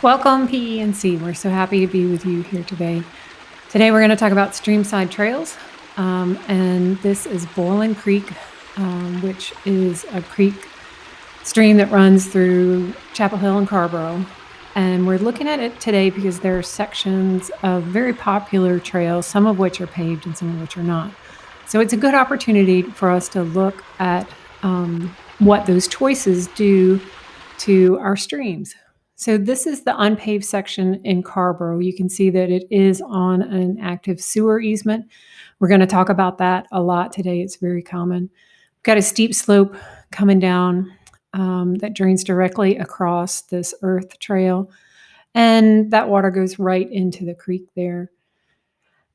Welcome, PENC. We're so happy to be with you here today. Today, we're going to talk about Streamside trails, and this is Boiling Creek, which is a creek stream that runs through Chapel Hill and Carborough. And we're looking at it today because there are sections of very popular trails, some of which are paved and some of which are not. So it's a good opportunity for us to look at what those choices do to our streams. So this is the unpaved section in Carborough. You can see that it is on an active sewer easement. We're going to talk about that a lot today. It's very common. We've got a steep slope coming down that drains directly across this earth trail, and that water goes right into the creek there.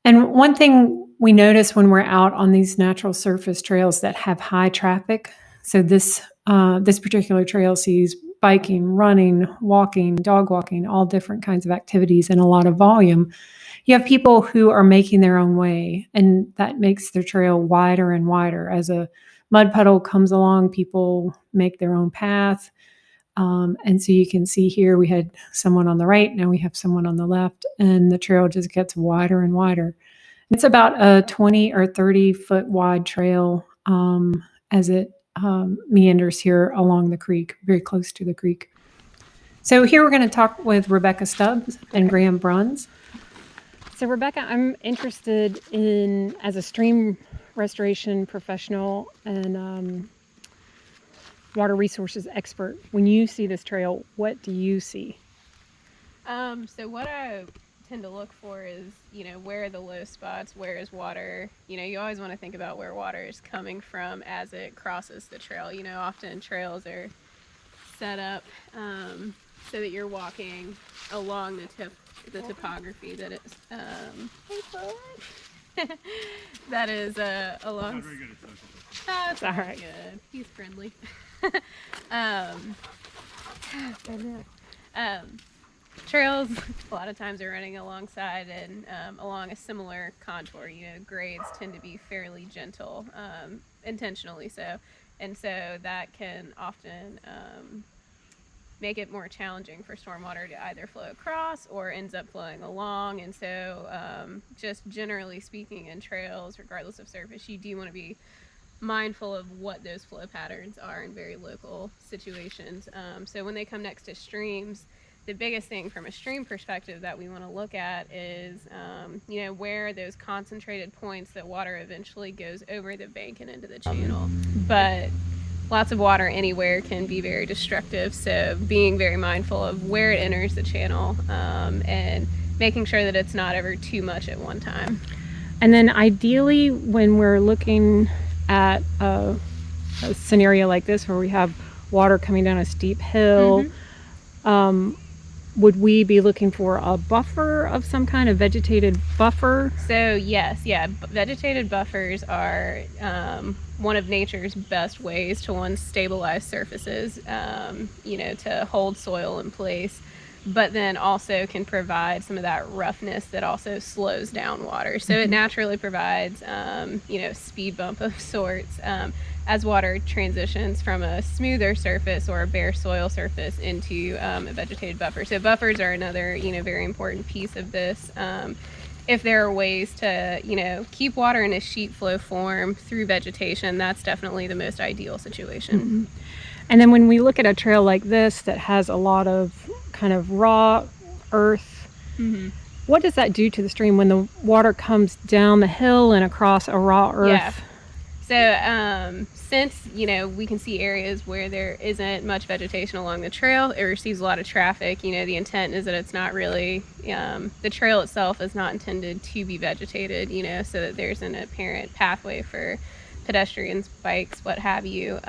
And one thing we notice when we're out on these natural surface trails that have high traffic, so this particular trail sees biking, running, walking, dog walking, all different kinds of activities and a lot of volume. You have people who are making their own way, and that makes their trail wider and wider. As a mud puddle comes along, people make their own path. And so you can see here we had someone on the right, now we have someone on the left, and the trail just gets wider and wider. It's about a 20 or 30-foot wide trail as it meanders here along the creek, very close to the creek. So here we're going to talk with Rebecca Stubbs and Graham Bruns. So Rebecca, I'm interested in, as a stream restoration professional and water resources expert, when you see this trail, what do you see? So what I tend to look for is, where are the low spots, where is water? You always want to think about where water is coming from as it crosses the trail. Often trails are set up so that you're walking along the topography that it's that is along. Not very good at social. That's all right. Good. He's friendly. Trails a lot of times are running alongside and along a similar contour. Grades tend to be fairly gentle, intentionally so, and so that can often make it more challenging for stormwater to either flow across or ends up flowing along. And so just generally speaking, in trails, regardless of surface, you do want to be mindful of what those flow patterns are in very local situations. So when they come next to streams, the biggest thing from a stream perspective that we want to look at is, where are those concentrated points that water eventually goes over the bank and into the channel. But lots of water anywhere can be very destructive. So being very mindful of where it enters the channel and making sure that it's not ever too much at one time. And then ideally, when we're looking at a scenario like this where we have water coming down a steep hill, would we be looking for a buffer of some kind, of vegetated buffer? So yes, vegetated buffers are one of nature's best ways to stabilize surfaces, to hold soil in place, but then also can provide some of that roughness that also slows down water. So it naturally provides, speed bump of sorts as water transitions from a smoother surface or a bare soil surface into a vegetated buffer. So buffers are another, very important piece of this. If there are ways to, keep water in a sheet flow form through vegetation, that's definitely the most ideal situation. And then when we look at a trail like this that has a lot of kind of raw earth, what does that do to the stream when the water comes down the hill and across a raw earth? Yeah. So since, we can see areas where there isn't much vegetation along the trail, it receives a lot of traffic. The intent is that it's not really, the trail itself is not intended to be vegetated, so that there's an apparent pathway for pedestrians, bikes, what have you.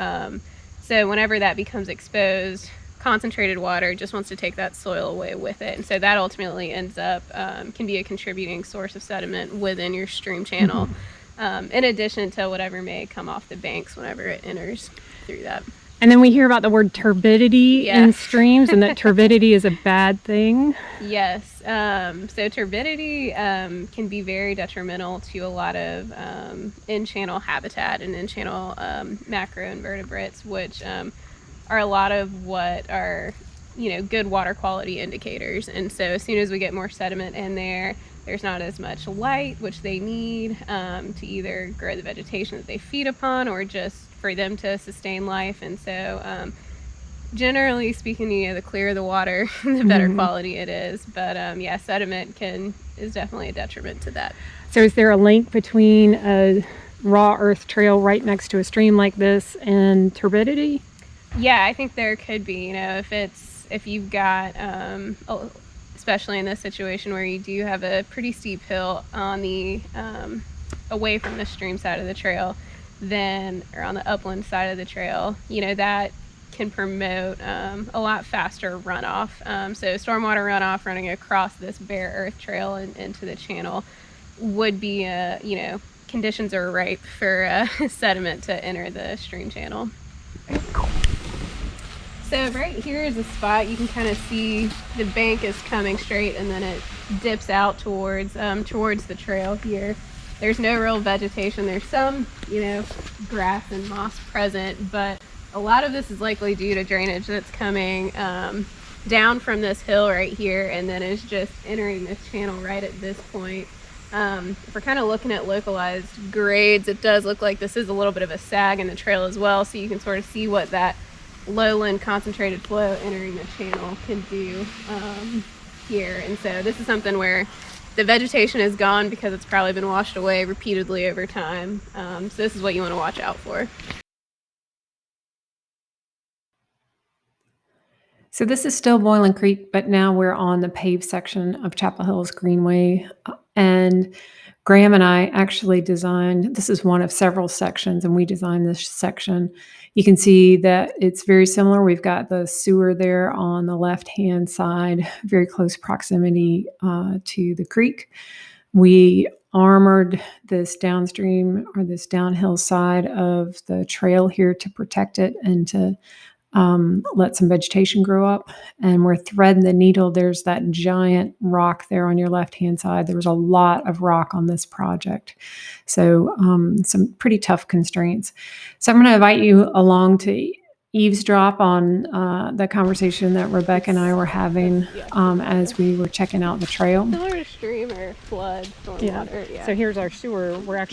So whenever that becomes exposed, concentrated water just wants to take that soil away with it. And so that ultimately ends up, can be a contributing source of sediment within your stream channel, in addition to whatever may come off the banks whenever it enters through that. And then we hear about the word turbidity in streams, and that turbidity is a bad thing. Yes. So turbidity can be very detrimental to a lot of in-channel habitat and in-channel macroinvertebrates, which are a lot of what are good water quality indicators. And so as soon as we get more sediment in there, there's not as much light, which they need to either grow the vegetation that they feed upon or just for them to sustain life. And so generally speaking, the clearer the water, the better quality it is. But yeah, sediment is definitely a detriment to that. So is there a link between a raw earth trail right next to a stream like this and turbidity? Yeah, I think there could be. If you've got, especially in this situation where you do have a pretty steep hill on the away from the stream side of the trail, or on the upland side of the trail, that can promote a lot faster runoff. So stormwater runoff running across this bare earth trail and into the channel would be, conditions are ripe for sediment to enter the stream channel. So right here is a spot you can kind of see the bank is coming straight and then it dips out towards the trail here. There's no real vegetation. There's some, grass and moss present, but a lot of this is likely due to drainage that's coming down from this hill right here and then is just entering this channel right at this point. If we're kind of looking at localized grades, it does look like this is a little bit of a sag in the trail as well, so you can sort of see what that lowland concentrated flow entering the channel can do here. And so this is something where the vegetation is gone because it's probably been washed away repeatedly over time. So this is what you want to watch out for. So this is still Boiling Creek, but now we're on the paved section of Chapel Hills Greenway. And Graham and I actually designed, this is one of several sections, and we designed this section. You can see that it's very similar. We've got the sewer there on the left-hand side, very close proximity to the creek. We armored this downstream or this downhill side of the trail here to protect it and to let some vegetation grow up. And we're threading the needle. There's that giant rock there on your left-hand side. There was a lot of rock on this project. So some pretty tough constraints. So I'm going to invite you along to eavesdrop on the conversation that Rebecca and I were having as we were checking out the trail. Similar to stream or flood, stormwater. Yeah. So here's our sewer. We're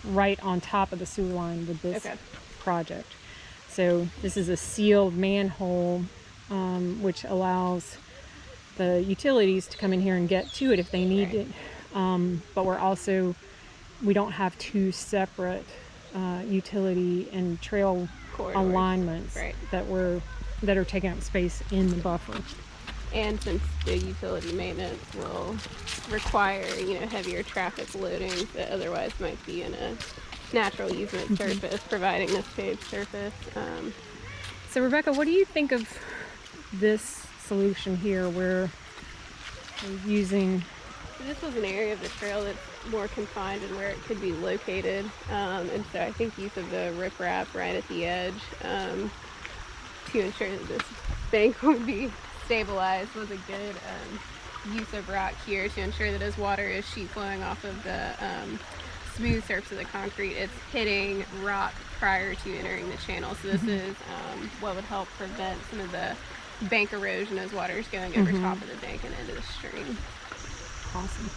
right on top of the sewer line with this project. So this is a sealed manhole, which allows the utilities to come in here and get to it if they need it. But we don't have two separate utility and trail corridors, alignments that are taking up space in the buffer. And since the utility maintenance will require, heavier traffic loading that otherwise might be in a natural easement surface, providing this paved surface. So Rebecca, what do you think of this solution here where we're using... This was an area of the trail that's more confined and where it could be located. And so I think use of the riprap right at the edge to ensure that this bank would be stabilized was a good use of rock here to ensure that as water is sheet flowing off of the smooth surface of the concrete, it's hitting rock prior to entering the channel. So this is what would help prevent some of the bank erosion as water is going over top of the bank and into the stream. Awesome.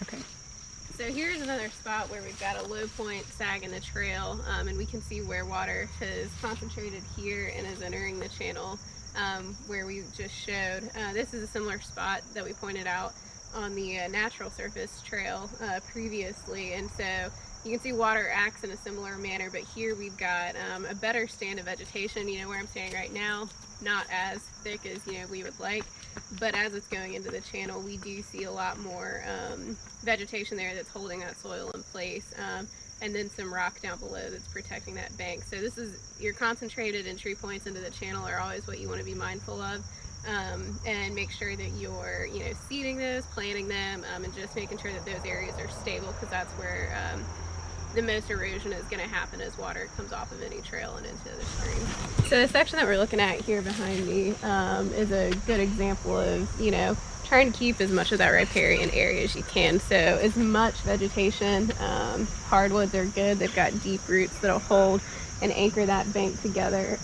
Okay. So here's another spot where we've got a low point sag in the trail, and we can see where water has concentrated here and is entering the channel where we just showed. This is a similar spot that we pointed out on the natural surface trail previously, and so you can see water acts in a similar manner, but here we've got a better stand of vegetation. Where I'm standing right now, not as thick as we would like, but as it's going into the channel, we do see a lot more vegetation there that's holding that soil in place, and then some rock down below that's protecting that bank. So this is your concentrated entry points into the channel are always what you want to be mindful of, and make sure that you're seeding those, planting them, and just making sure that those areas are stable, because that's where the most erosion is going to happen as water comes off of any trail and into the stream. So the section that we're looking at here behind me is a good example of, try and keep as much of that riparian area as you can. So as much vegetation. Hardwoods are good. They've got deep roots that'll hold and anchor that bank together.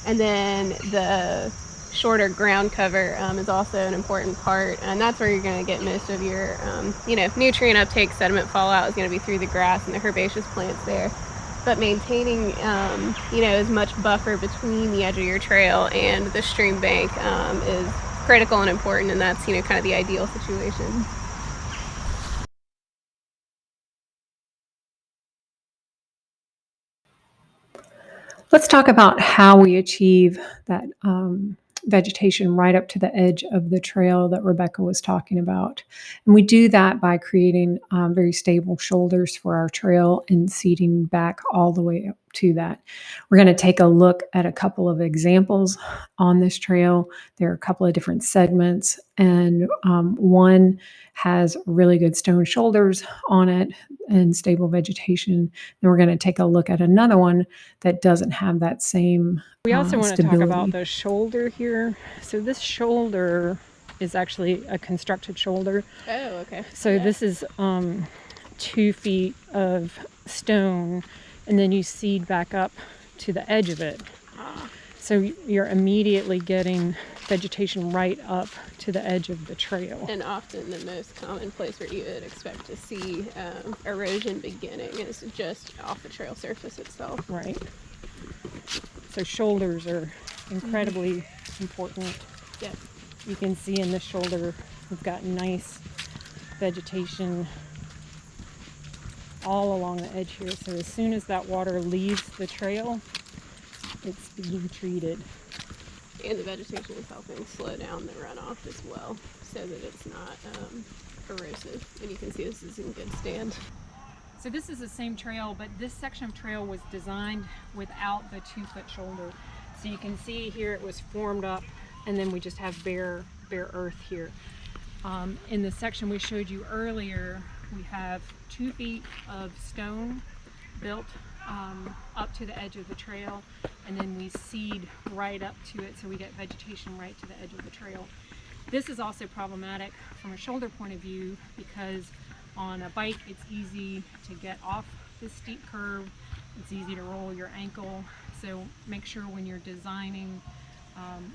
And then the shorter ground cover is also an important part, and that's where you're going to get most of your nutrient uptake. Sediment fallout is going to be through the grass and the herbaceous plants there, but maintaining as much buffer between the edge of your trail and the stream bank is critical and important, and that's kind of the ideal situation. Let's talk about how we achieve that vegetation right up to the edge of the trail that Rebecca was talking about. And we do that by creating very stable shoulders for our trail and seeding back all the way up to that. We're going to take a look at a couple of examples on this trail. There are a couple of different segments, and one has really good stone shoulders on it and stable vegetation. Then we're going to take a look at another one that doesn't have that same We also want to stability. talk about the shoulder here. So this shoulder is actually a constructed shoulder. Oh, okay. So this is 2 feet of stone, and then you seed back up to the edge of it. So you're immediately getting vegetation right up to the edge of the trail. And often the most common place where you would expect to see erosion beginning is just off the trail surface itself. Right. So shoulders are incredibly important. Yep. You can see in this shoulder we've got nice vegetation all along the edge here. So as soon as that water leaves the trail, it's being treated. And the vegetation is helping slow down the runoff as well, so that it's not corrosive. And you can see this is in good stand. So this is the same trail, but this section of trail was designed without the 2-foot shoulder. So you can see here it was formed up, and then we just have bare earth here. In the section we showed you earlier, we have 2 feet of stone built up to the edge of the trail, and then we seed right up to it, so we get vegetation right to the edge of the trail. This is also problematic from a shoulder point of view because on a bike it's easy to get off this steep curve, it's easy to roll your ankle, so make sure when you're designing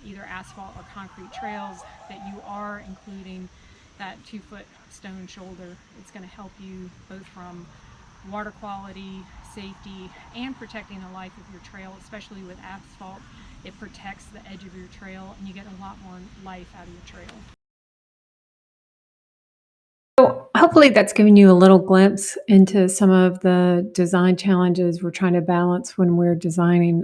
either asphalt or concrete trails that you are including that 2-foot stone shoulder. It's going to help you both from water quality, safety, and protecting the life of your trail, especially with asphalt. It protects the edge of your trail and you get a lot more life out of your trail. So hopefully that's given you a little glimpse into some of the design challenges we're trying to balance when we're designing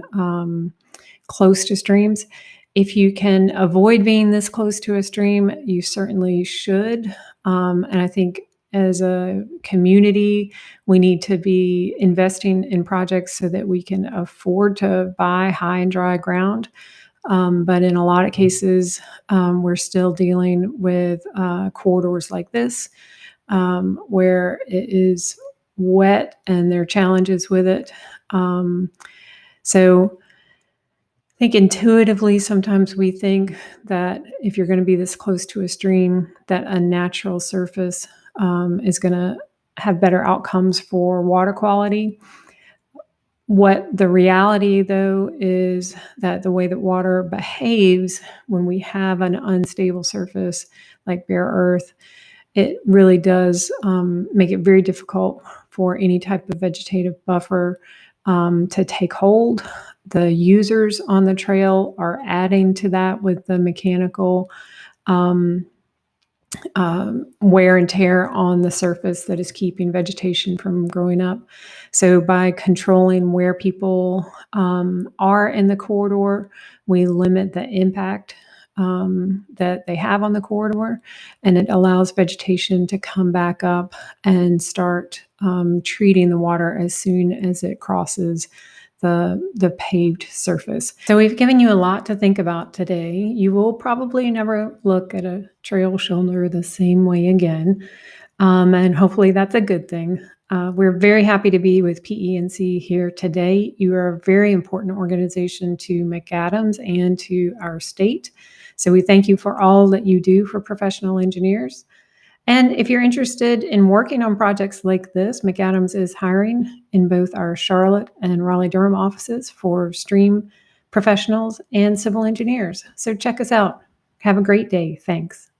close to streams. If you can avoid being this close to a stream, you certainly should. And I think as a community, we need to be investing in projects so that we can afford to buy high and dry ground. But in a lot of cases, we're still dealing with corridors like this, where it is wet and there are challenges with it. So I think intuitively, sometimes we think that if you're going to be this close to a stream, that a natural surface is going to have better outcomes for water quality. What the reality, though, is that the way that water behaves when we have an unstable surface like bare earth, it really does make it very difficult for any type of vegetative buffer to take hold. The users on the trail are adding to that with the mechanical wear and tear on the surface that is keeping vegetation from growing up. So by controlling where people are in the corridor, we limit the impact that they have on the corridor, and it allows vegetation to come back up and start treating the water as soon as it crosses the paved surface. So we've given you a lot to think about today. You will probably never look at a trail shoulder the same way again, and hopefully that's a good thing. We're very happy to be with PENC here today. You are a very important organization to McAdams and to our state. So we thank you for all that you do for professional engineers. And if you're interested in working on projects like this, McAdams is hiring in both our Charlotte and Raleigh-Durham offices for stream professionals and civil engineers. So check us out. Have a great day. Thanks.